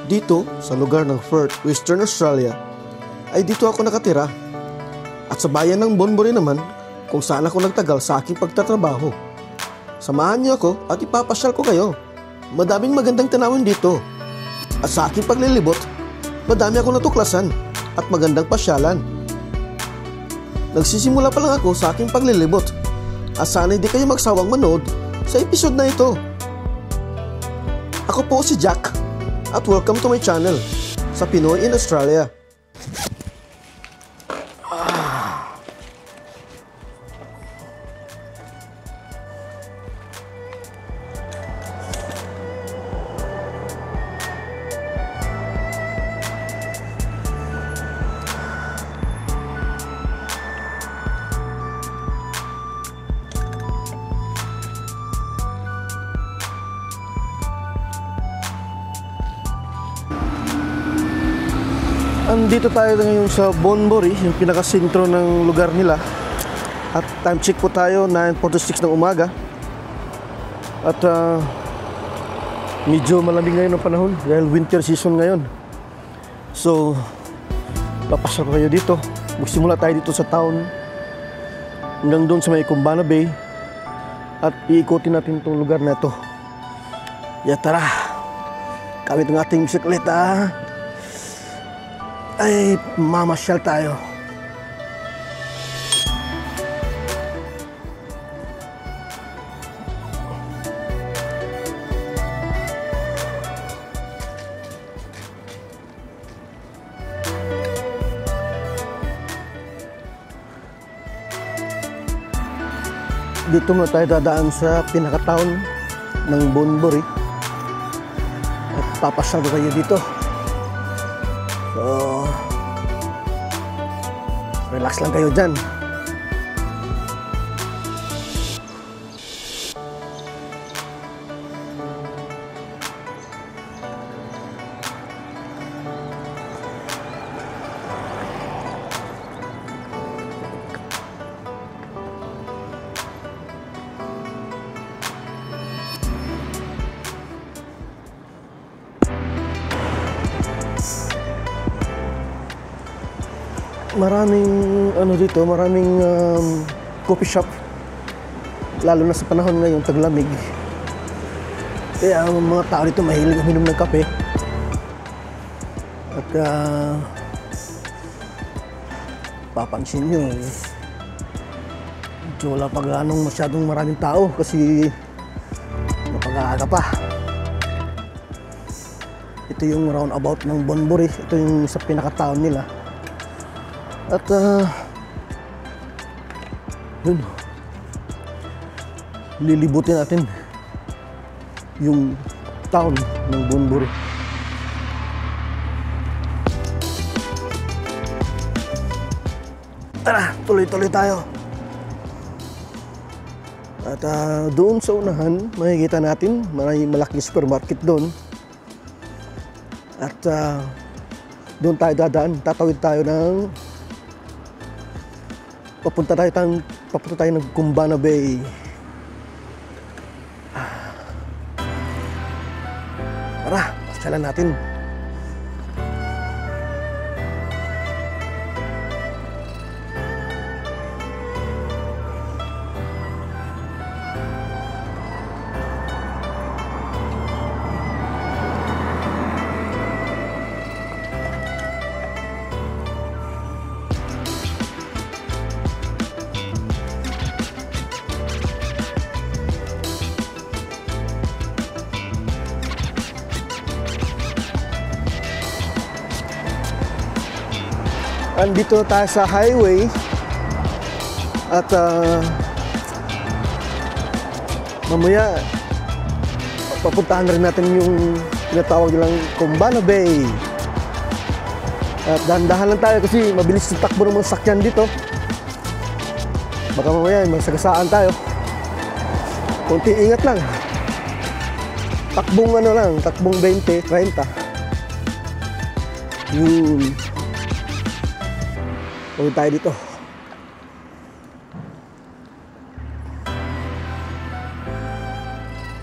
Dito, sa lugar ng Perth, Western Australia, ay dito ako nakatira. At sa bayan ng Bunbury naman, kung saan ako nagtagal sa aking pagtatrabaho. Samahan niyo ako at ipapasyal ko kayo. Madaming magandang tanawin dito. At sa aking paglilibot, madami akong natuklasan at magandang pasyalan. Nagsisimula pa lang ako sa aking paglilibot. At sana hindi kayo magsawang manood sa episode na ito. Ako po si Jack at welcome to my channel sa Pinoy in Australia. Andito tayo ngayon sa Bunbury, yung pinakasentro ng lugar nila. At time check po tayo, 9:46 ng umaga. At medyo malamig ngayon ang panahon dahil winter season ngayon. So, papasok ko kayo dito. Magsimula tayo dito sa town hanggang doon sa may Kumbana Bay. At iikutin natin itong lugar na ito. Tara, kawit ng ating bisikleta. Ay, mamasyal tayo. Dito muna tayo dadaan sa pinaka-town ng Bunbury. At papasyal ko kayo dito. So, relax lang kayo dyan. Maraming dito, maraming coffee shop, lalo na sa panahon ngayon taglamig. Kaya ang mga tao dito mahilig uminom ng kape. At papansin nyo, medyo wala pa ganong masyadong maraming tao kasi napag-aaga pa. Ito yung roundabout ng Bunbury. Ito yung sa pinaka-town nila. At yun, lilibutin natin yung town ng Bunbury. Tara, tuloy-tuloy tayo. At doon sa unahan, makikita natin may malaking supermarket doon. At doon tayo dadaan, tatawid tayo ng papunta tayo ng Kumbana Bay. Tara, pasyalan natin. Andito tayo sa highway at mamaya papuntahan rin natin yung tinatawag nilang Kumbana Bay. At dahan-dahan lang tayo kasi mabilis yung takbo ng mga sakyan dito. Baka mamaya may sagasaan tayo. Kunti ingat lang. Takbong takbong 20, 30. Yun. Pagod tayo dito.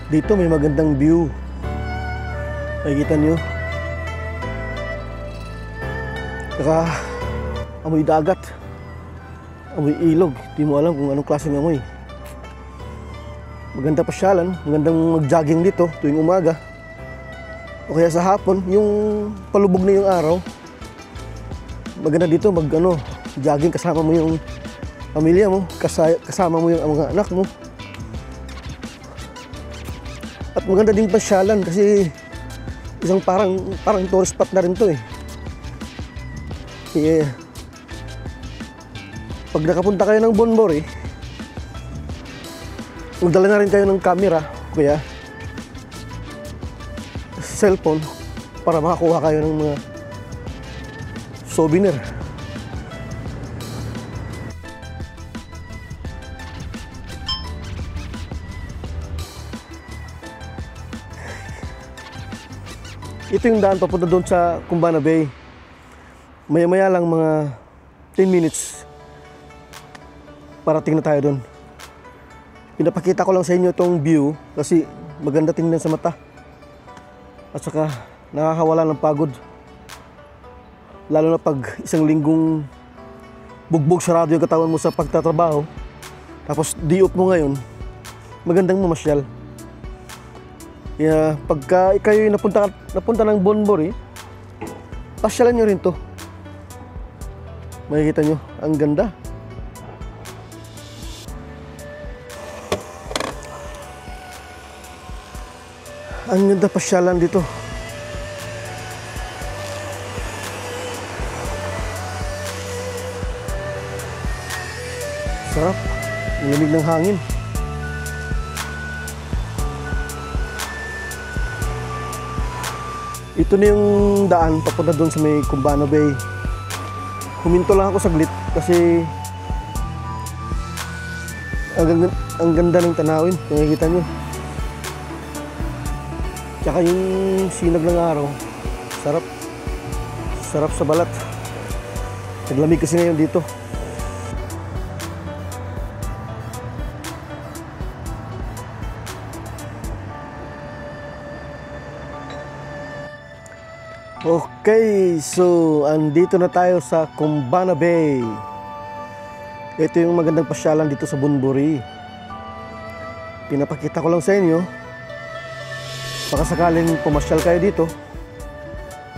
Dito may magandang view. Nakikita nyo? Saka amoy dagat, amoy ilog. Di mo alam kung anong klaseng amoy. Maganda pasyalan, magandang mag-jogging dito tuwing umaga. O kaya sa hapon, yung palubog na yung araw. Maganda dito jogging kasama mo yung pamilya mo, kasama mo yung mga anak mo. At maganda din pasyalan kasi isang parang tourist spot na rin to eh. Yeah. Pag nakapunta kayo ng Bonbori, magdala na rin kayo ng camera, kuya, cellphone, para makakuha kayo ng mga souvenir. Ito yung daan papunta doon sa Kumbana Bay. Maya-maya lang, mga 10 minutes, parating na tayo doon. Pinapakita ko lang sa inyo itong view kasi maganda tingnan sa mata. At saka nakakawala ng pagod. Lalo na pag isang linggong bugbog sarado yung katawan mo sa pagtatrabaho. Tapos di-off mo ngayon, magandang mamasyal. Kaya pagka kayo napunta ng Bonbori, pasyalan nyo rin to. Makikita nyo, ang ganda. Ang ganda pasyalan dito. Sarap. Ang lamig ng hangin. Ito na yung daan papunta doon sa may Kumbana Bay. Huminto lang ako saglit kasi ang ganda ng tanawin. Nakikita nyo. Tsaka yung sinag ng araw, sarap. Sarap sa balat. Naglamig kasi ngayon dito. Okay, so andito na tayo sa Kumbana Bay. Ito yung magandang pasyalan dito sa Bonbori. Pinapakita ko lang sa inyo. Baka sakaling pumasyal kayo dito,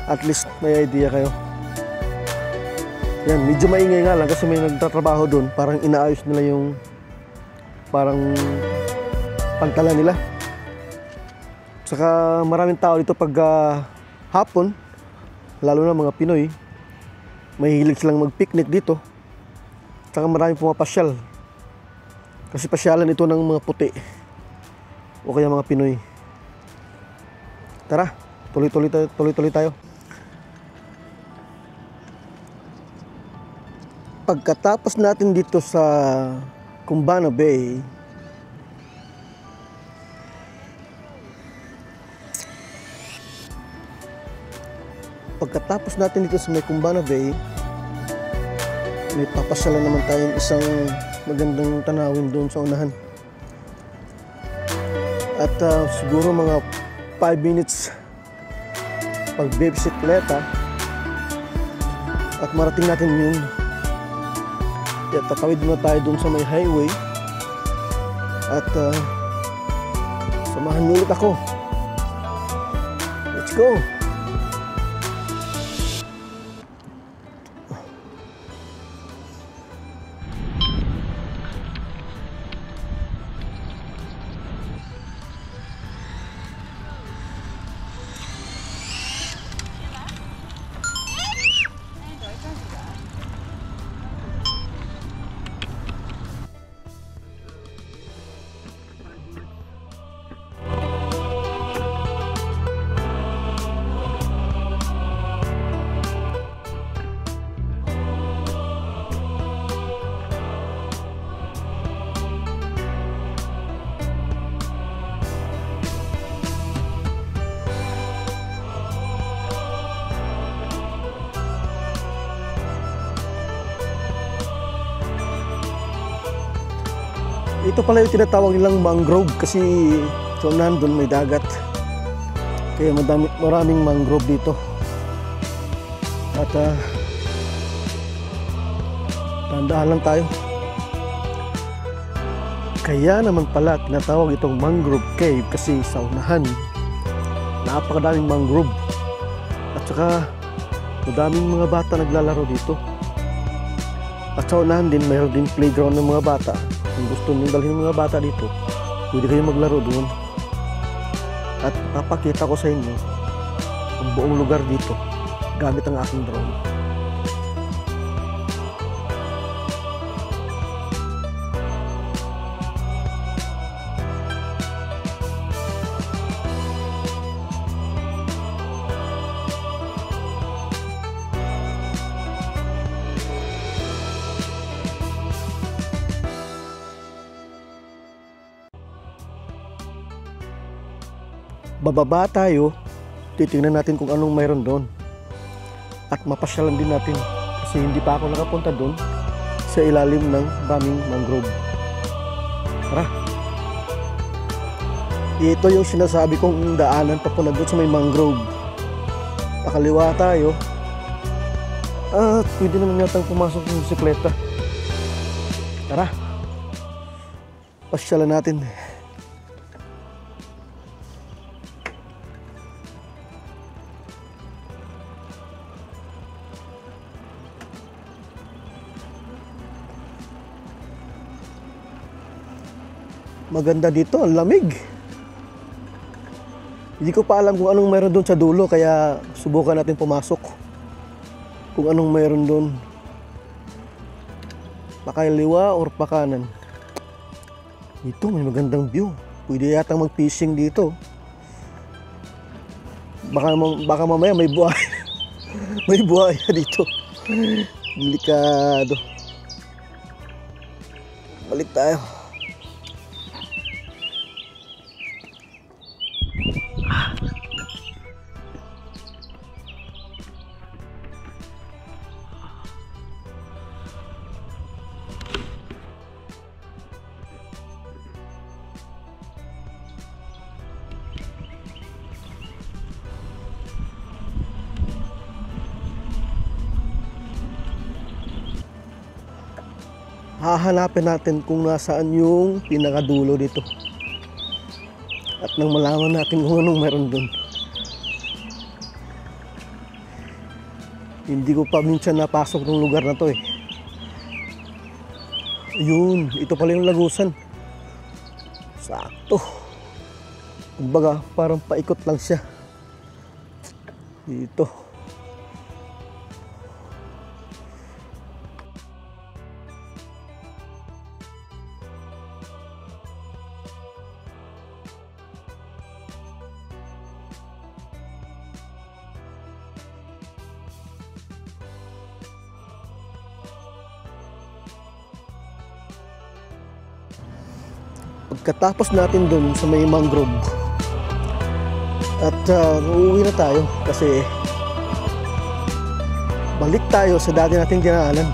at least may idea kayo. Yan, medyo maingay nga lang kasi may nagtatrabaho doon. Parang inaayos nila yung parang pantala nila. Saka maraming tao dito pag hapon, lalo na mga Pinoy. Mahilig silang mag-picnic dito. Saka maraming pumapasyal. Kasi pasyalan ito ng mga puti o kaya mga Pinoy. Tara, tuloy-tuloy tayo. Pagkatapos natin dito sa Kumbana Bay, may Kumbana Bay, may papasyalan naman tayong isang magandang tanawin doon sa unahan. At siguro mga 5 minutes pag-bisikleta at marating natin yun. Kaya tatawid na tayo dun sa may highway at samahan niyo ulit ako. Let's go! Ito pala yung tinatawag nilang mangrove kasi so nandun may dagat. Kaya maraming mangrove dito. At Tandaan lang tayo. Kaya naman pala tinatawag itong mangrove cave kasi sa unahan napakadaming mangrove at saka madaming mga bata naglalaro dito. At sa unahan din mayroon din playground ng mga bata. Kung gusto nyo dalhin ng mga bata dito, pwede kayo maglaro doon. At papakita ko sa inyo ang buong lugar dito gamit ang aking drone. Bababa tayo, titingnan natin kung anong mayroon doon. At mapasyalan din natin kasi hindi pa ako nakapunta doon sa ilalim ng daming mangrove. Tara! Ito yung sinasabi kong daanan papunta doon sa may mangrove. Pakaliwa tayo. At pwede naman yatang pumasok ng bisikleta. Tara! Pasyalan natin. Maganda dito, ang lamig. Hindi ko pa alam kung anong mayroon doon sa dulo, kaya subukan natin pumasok. Kung anong mayroon doon. Pakaliwa or pakanan. Dito may magandang view. Pwede yatang mag-fishing dito. Baka mamaya may buhay. May buhaya dito. Delikado. Balik tayo. Hahanapin natin kung nasaan yung pinakadulo dito. At nang malaman natin kung anong meron dun. Hindi ko pa minsan napasok ng lugar na to eh. Ayun, ito pala yung lagusan. Sakto. Kumbaga, parang paikot lang siya. Dito. Pagkatapos natin dun sa may mangrove at uuwi na tayo kasi balik tayo sa dati nating dinaanan.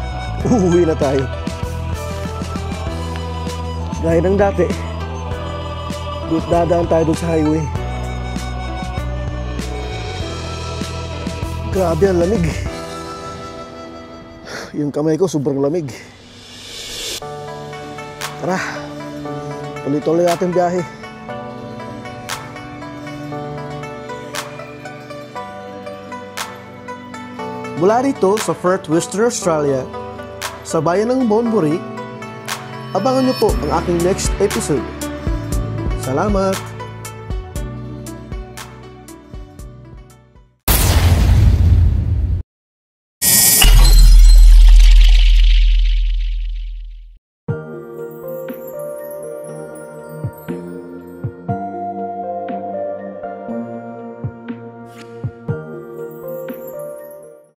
Uuwi na tayo gaya ng dati. Dadaan tayo dun sa highway. Grabe ang lamig. Yung kamay ko sobrang lamig. Tara, tuloy-tuloy ating biyahe. Mula rito sa Perth, Western Australia, sa bayan ng Bunbury, abangan niyo po ang aking next episode. Salamat!